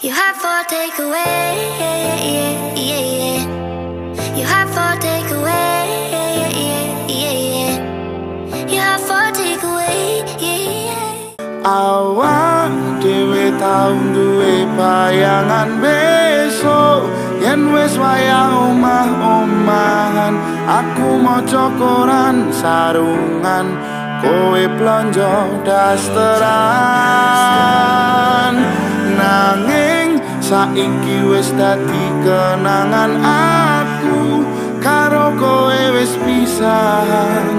You have for takeaway, yeah, yeah, yeah. You have for takeaway, yeah, yeah, yeah. You have for takeaway, yeah. Awak dhewe tau duwe bayangan besok yen wis wayah omah-omahan. Aku maca koran sarungan, kowe blonjo dasteran. Nanging saiki wis dadi kenangan aku karo kowe wis pisahan.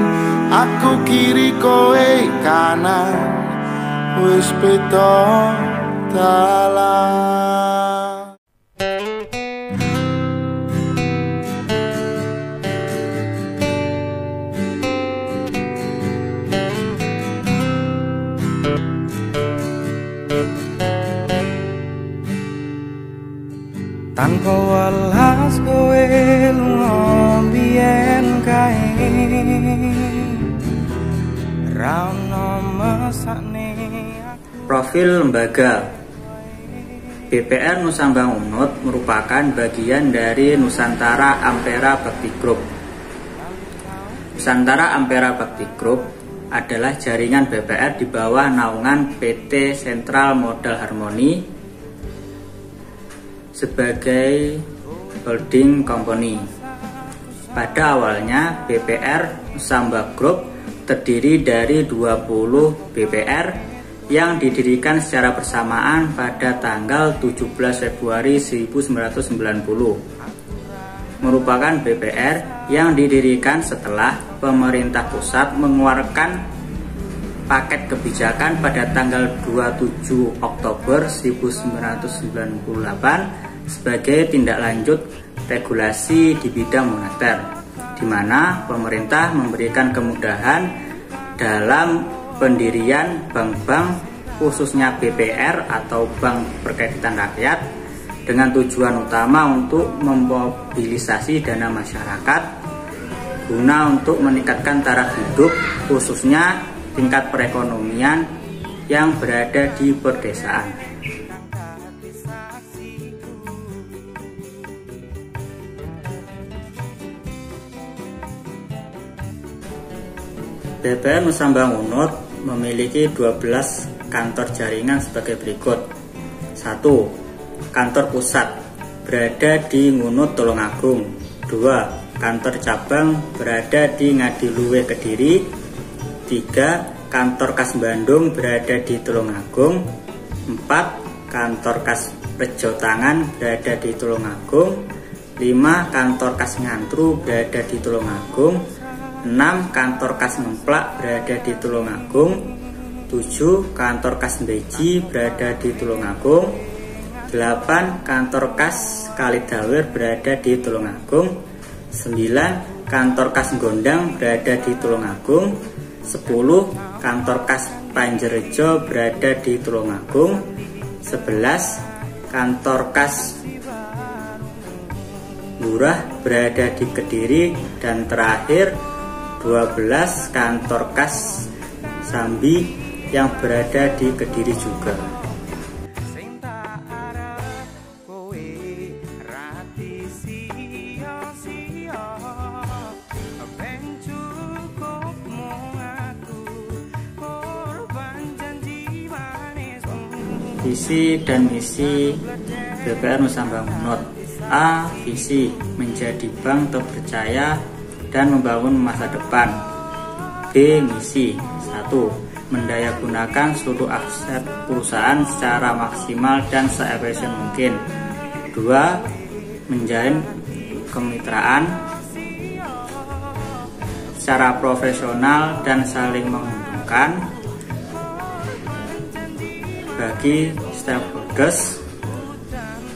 Aku kiri kowe kanan, wis beda dalan. Tanpa welas kowe lunga mbiyen kae, ra ono mesakne. Profil lembaga. BPR Nusambang Unut merupakan bagian dari Nusantara Ampera Bakti Group. Nusantara Ampera Bakti Group adalah jaringan BPR di bawah naungan PT Sentral Modal Harmoni sebagai holding company. Pada awalnya BPR Nusambang Group terdiri dari 20 BPR yang didirikan secara bersamaan pada tanggal 17 Februari 1990. Merupakan BPR yang didirikan setelah pemerintah pusat mengeluarkan paket kebijakan pada tanggal 27 Oktober 1998 sebagai tindak lanjut regulasi di bidang moneter, di mana pemerintah memberikan kemudahan dalam pendirian bank-bank khususnya BPR atau Bank Perkreditan Rakyat dengan tujuan utama untuk memobilisasi dana masyarakat guna untuk meningkatkan taraf hidup khususnya tingkat perekonomian yang berada di perdesaan. BPR Nusambang Unut memiliki 12 kantor jaringan sebagai berikut. 1. Kantor pusat berada di Ngunut Tulungagung. 2. Kantor cabang berada di Ngadiluwe Kediri. 3. Kantor kas Bandung berada di Tulungagung. 4. Kantor kas Rejo Tangan berada di Tulungagung. 5. Kantor kas Ngantru berada di Tulungagung. 6. Kantor kas Ngemplak berada di Tulungagung. 7. Kantor kas Beji berada di Tulungagung. 8. Kantor kas Kalidawir berada di Tulungagung. 9. Kantor kas Gondang berada di Tulungagung. 10. Kantor kas Panjerejo berada di Tulungagung. 11. Kantor kas Lurah berada di Kediri. Dan terakhir 12 kantor kas Sambi yang berada di Kediri juga. Visi dan misi BPR Nusambang Unut. A. Visi menjadi bank terpercaya dan membangun masa depan. B. Misi 1. Mendayagunakan seluruh aset perusahaan secara maksimal dan seefisien mungkin. 2. Menjalin kemitraan secara profesional dan saling menguntungkan bagi stakeholders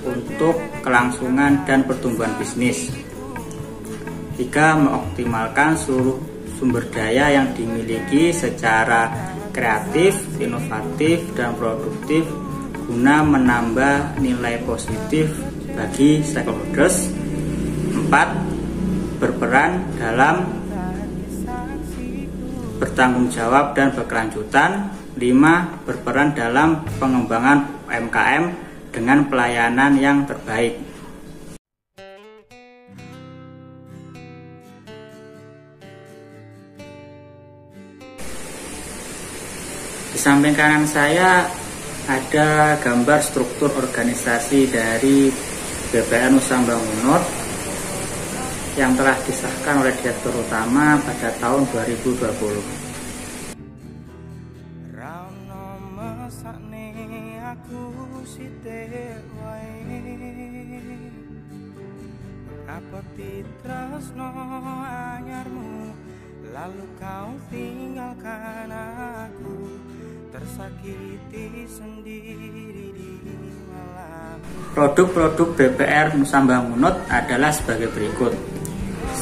untuk kelangsungan dan pertumbuhan bisnis. 3. Mengoptimalkan seluruh sumber daya yang dimiliki secara kreatif, inovatif, dan produktif guna menambah nilai positif bagi stakeholders. 4. Berperan dalam bertanggung jawab dan berkelanjutan. 5. Berperan dalam pengembangan UMKM dengan pelayanan yang terbaik. Di samping kanan saya ada gambar struktur organisasi dari BPR Nusambang Unut yang telah disahkan oleh Direktur Utama pada tahun 2020. Lalu kau tinggalkan aku, tersakiti sendiri di malam. Produk-produk BPR Nusambang Unut adalah sebagai berikut.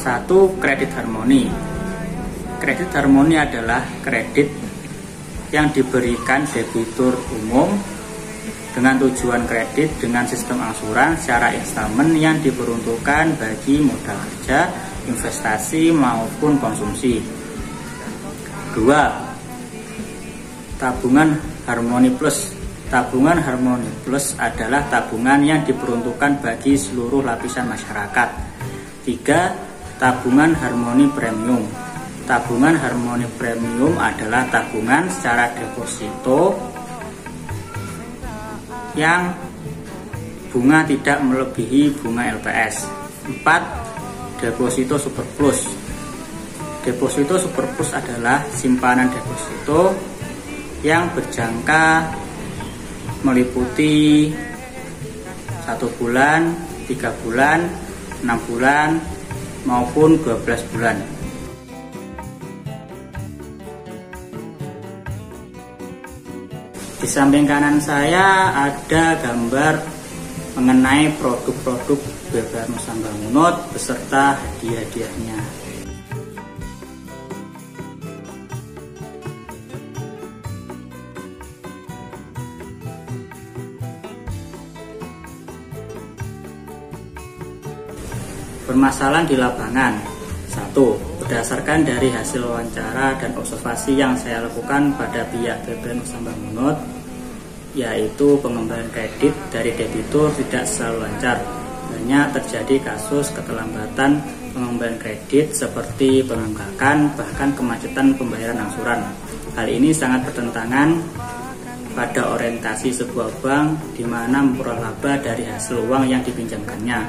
1. Kredit harmoni. Kredit harmoni adalah kredit yang diberikan debitur umum dengan tujuan kredit dengan sistem angsuran secara installment yang diperuntukkan bagi modal kerja, investasi maupun konsumsi. 2. Tabungan Harmoni Plus. Tabungan Harmoni Plus adalah tabungan yang diperuntukkan bagi seluruh lapisan masyarakat. 3. Tabungan Harmoni Premium. Tabungan Harmoni Premium adalah tabungan secara deposito yang bunga tidak melebihi bunga LPS. 4. Deposito Super Plus. Deposito Super Plus adalah simpanan deposito yang berjangka meliputi 1 bulan, 3 bulan, 6 bulan, maupun 12 bulan. Di samping kanan saya ada gambar mengenai produk-produk BPR Nusambang Unut beserta hadiah-hadiahnya. Permasalahan di lapangan. 1. Berdasarkan dari hasil wawancara dan observasi yang saya lakukan pada pihak BPR Nusambang Unut, yaitu pengembalian kredit dari debitur tidak selalu lancar. Banyak terjadi kasus keterlambatan pengembalian kredit seperti penunggakan, bahkan kemacetan pembayaran angsuran. Hal ini sangat bertentangan pada orientasi sebuah bank di mana memperoleh laba dari hasil uang yang dipinjamkannya.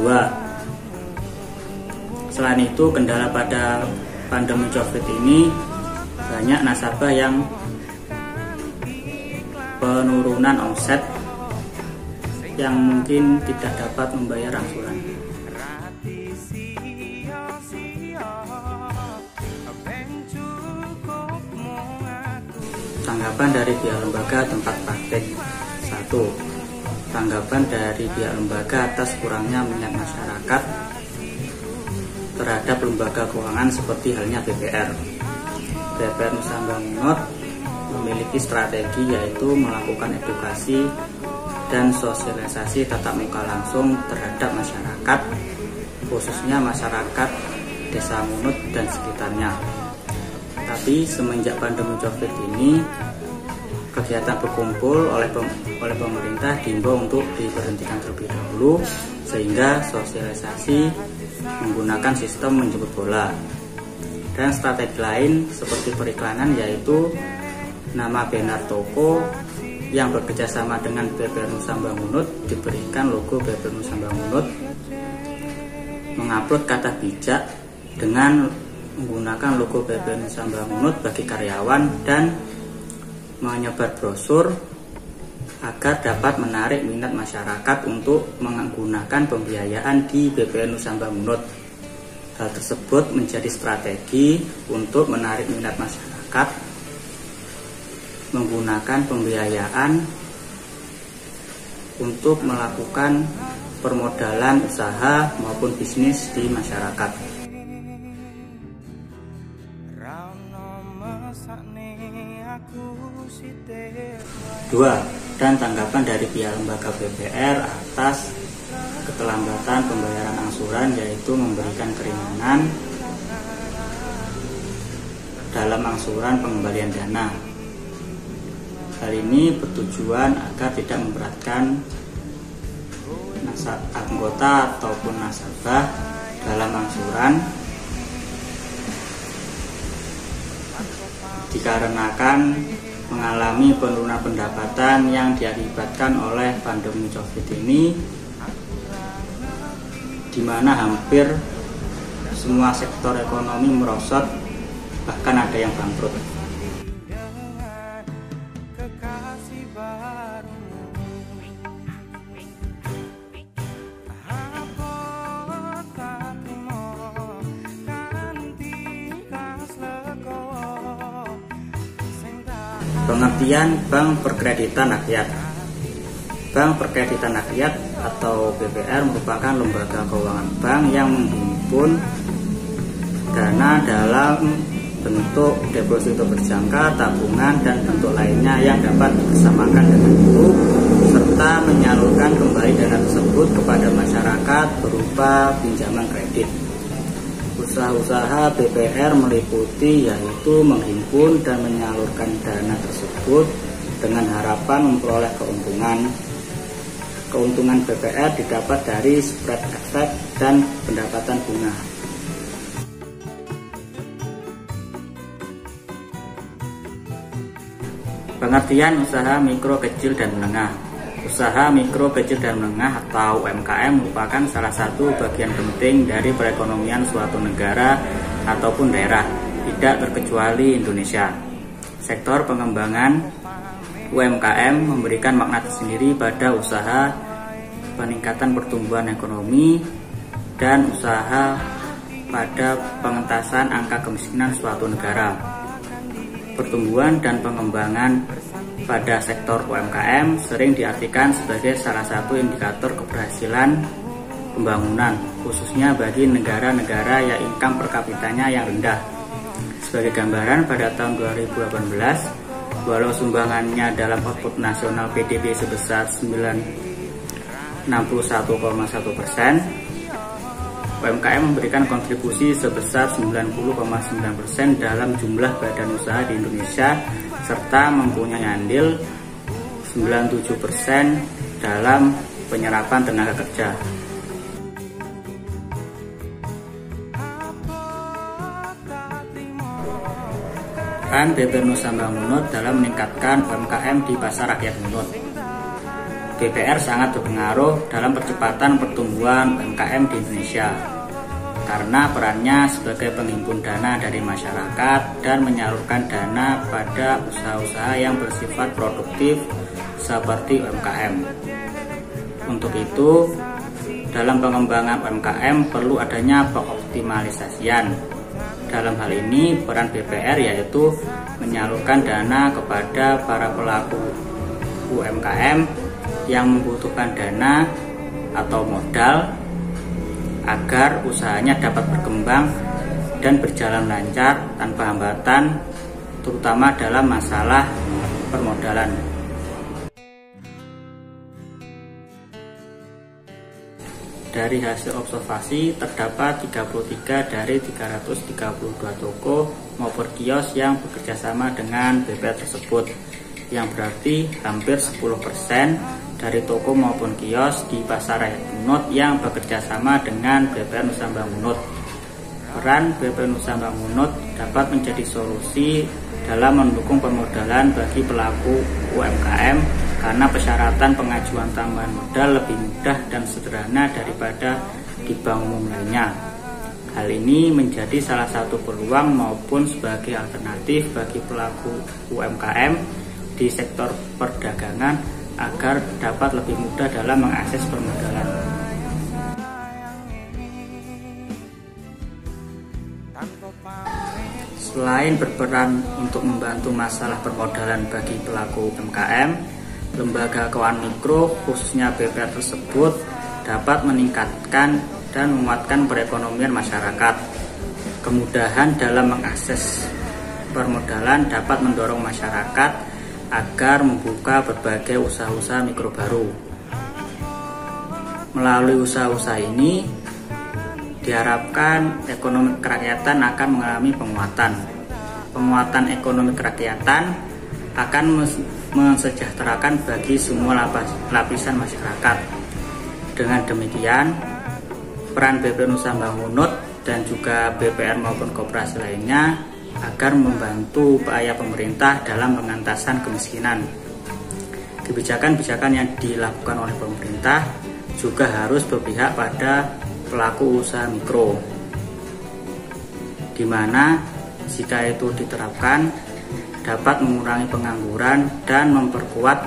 2. Selain itu, kendala pada pandemi COVID ini, banyak nasabah yang penurunan omset yang mungkin tidak dapat membayar angsuran. Tanggapan dari pihak lembaga tempat praktek. 1. Tanggapan dari pihak lembaga atas kurangnya minat masyarakat terhadap lembaga keuangan seperti halnya BPR. BPR Nusambang Unut memiliki strategi yaitu melakukan edukasi dan sosialisasi tatap muka langsung terhadap masyarakat, khususnya masyarakat Desa Munut dan sekitarnya. Tapi semenjak pandemi COVID ini, kegiatan berkumpul oleh pemerintah diimbau untuk diberhentikan terlebih dahulu, sehingga sosialisasi menggunakan sistem menjemput bola. Dan strategi lain seperti periklanan, yaitu nama banner toko yang bekerjasama dengan BPR Nusambang Unut diberikan logo BPR Nusambang Unut, mengupload kata bijak dengan menggunakan logo BPR Nusambang Unut bagi karyawan, dan menyebar brosur agar dapat menarik minat masyarakat untuk menggunakan pembiayaan di BPR Nusambang Unut. Hal tersebut menjadi strategi untuk menarik minat masyarakat menggunakan pembiayaan untuk melakukan permodalan usaha maupun bisnis di masyarakat. 2. Dan tanggapan dari pihak lembaga BPR atas keterlambatan pembayaran angsuran, yaitu memberikan keringanan dalam angsuran pengembalian dana. Hal ini bertujuan agar tidak memberatkan anggota ataupun nasabah dalam angsuran, dikarenakan mengalami penurunan pendapatan yang diakibatkan oleh pandemi COVID ini, di mana hampir semua sektor ekonomi merosot, bahkan ada yang bangkrut. Pengertian Bank Perkreditan Rakyat. Bank Perkreditan Rakyat atau BPR merupakan lembaga keuangan bank yang menghimpun dana dalam bentuk deposito berjangka, tabungan, dan bentuk lainnya yang dapat dibersamakan dengan itu, serta menyalurkan kembali dana tersebut kepada masyarakat berupa pinjaman kredit. Usaha-usaha BPR meliputi yaitu menghimpun dan menyalurkan dana tersebut dengan harapan memperoleh keuntungan. Keuntungan BPR didapat dari spread efek dan pendapatan bunga. Pengertian usaha mikro, kecil, dan menengah. Usaha mikro, kecil, dan menengah atau UMKM merupakan salah satu bagian penting dari perekonomian suatu negara ataupun daerah, tidak terkecuali Indonesia. Sektor pengembangan UMKM memberikan makna tersendiri pada usaha peningkatan pertumbuhan ekonomi dan usaha pada pengentasan angka kemiskinan suatu negara. Pertumbuhan dan pengembangan pada sektor UMKM sering diartikan sebagai salah satu indikator keberhasilan pembangunan, khususnya bagi negara-negara yang income per kapitanya yang rendah. Sebagai gambaran, pada tahun 2018, walau sumbangannya dalam output nasional PDB sebesar 61,1%, UMKM memberikan kontribusi sebesar 90,9% dalam jumlah badan usaha di Indonesia, serta mempunyai andil 97% dalam penyerapan tenaga kerja. Peran BPR Nusa Bank Munut dalam meningkatkan UMKM di pasar rakyat Munut. BPR sangat berpengaruh dalam percepatan pertumbuhan UMKM di Indonesia karena perannya sebagai penghimpun dana dari masyarakat dan menyalurkan dana pada usaha-usaha yang bersifat produktif seperti UMKM. Untuk itu, dalam pengembangan UMKM perlu adanya pengoptimalisasian. Dalam hal ini, peran BPR yaitu menyalurkan dana kepada para pelaku UMKM yang membutuhkan dana atau modal agar usahanya dapat berkembang dan berjalan lancar tanpa hambatan, terutama dalam masalah permodalan. Dari hasil observasi, terdapat 33 dari 332 toko maupun kios yang bekerjasama dengan BPR tersebut, yang berarti hampir 10% dari toko maupun kios di pasar rakyat Munut yang bekerjasama dengan BPR Nusa Bank Munut. Peran BPR Nusa Bank Munut dapat menjadi solusi dalam mendukung permodalan bagi pelaku UMKM karena persyaratan pengajuan tambahan modal lebih mudah dan sederhana daripada di bank umum lainnya. Hal ini menjadi salah satu peluang maupun sebagai alternatif bagi pelaku UMKM di sektor perdagangan agar dapat lebih mudah dalam mengakses permodalan. Selain berperan untuk membantu masalah permodalan bagi pelaku UMKM, lembaga keuangan mikro khususnya BPR tersebut dapat meningkatkan dan menguatkan perekonomian masyarakat. Kemudahan dalam mengakses permodalan dapat mendorong masyarakat agar membuka berbagai usaha-usaha mikro baru. Melalui usaha-usaha ini, diharapkan ekonomi kerakyatan akan mengalami penguatan. Penguatan ekonomi kerakyatan akan mensejahterakan bagi semua lapisan masyarakat. Dengan demikian, peran BP Nusa Bangunut dan juga BPR maupun koperasi lainnya agar membantu upaya pemerintah dalam pengentasan kemiskinan. Kebijakan-kebijakan yang dilakukan oleh pemerintah juga harus berpihak pada pelaku usaha mikro, di mana jika itu diterapkan dapat mengurangi pengangguran dan memperkuat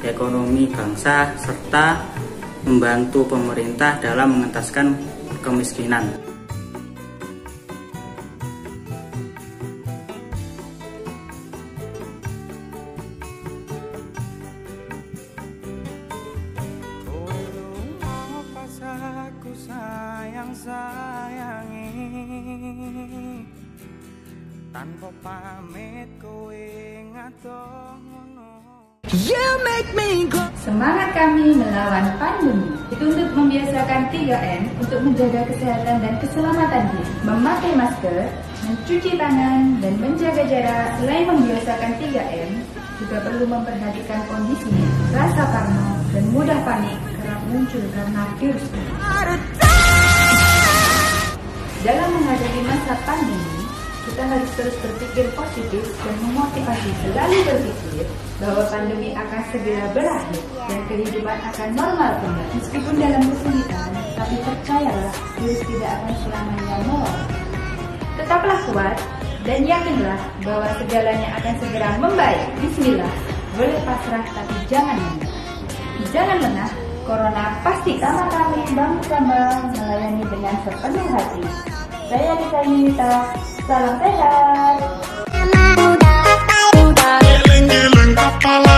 ekonomi bangsa serta membantu pemerintah dalam mengentaskan kemiskinan. Aku sayang-sayangi tanpa pamit kowe ngadono. Semangat kami melawan pandemi dituntut membiasakan 3M untuk menjaga kesehatan dan keselamatan diri, memakai masker, mencuci tangan, dan menjaga jarak. Selain membiasakan 3M, juga perlu memperhatikan kondisi rasa parno dan mudah panik kerap muncul karena virus ini. Dalam menghadapi masa pandemi, kita harus terus berpikir positif dan memotivasi selalu berpikir bahwa pandemi akan segera berakhir dan kehidupan akan normal kembali. Meskipun dalam kesulitan, tapi percayalah virus tidak akan selamanya melawan. Tetaplah kuat dan yakinlah bahwa segalanya akan segera membaik. Bismillah, boleh pasrah tapi jangan menyerah. Jangan lengah, corona pasti sama kami Bank Samba melayani dengan sepenuh hati. Saya Dita Yunita, salam sehat. Giling-giling kepala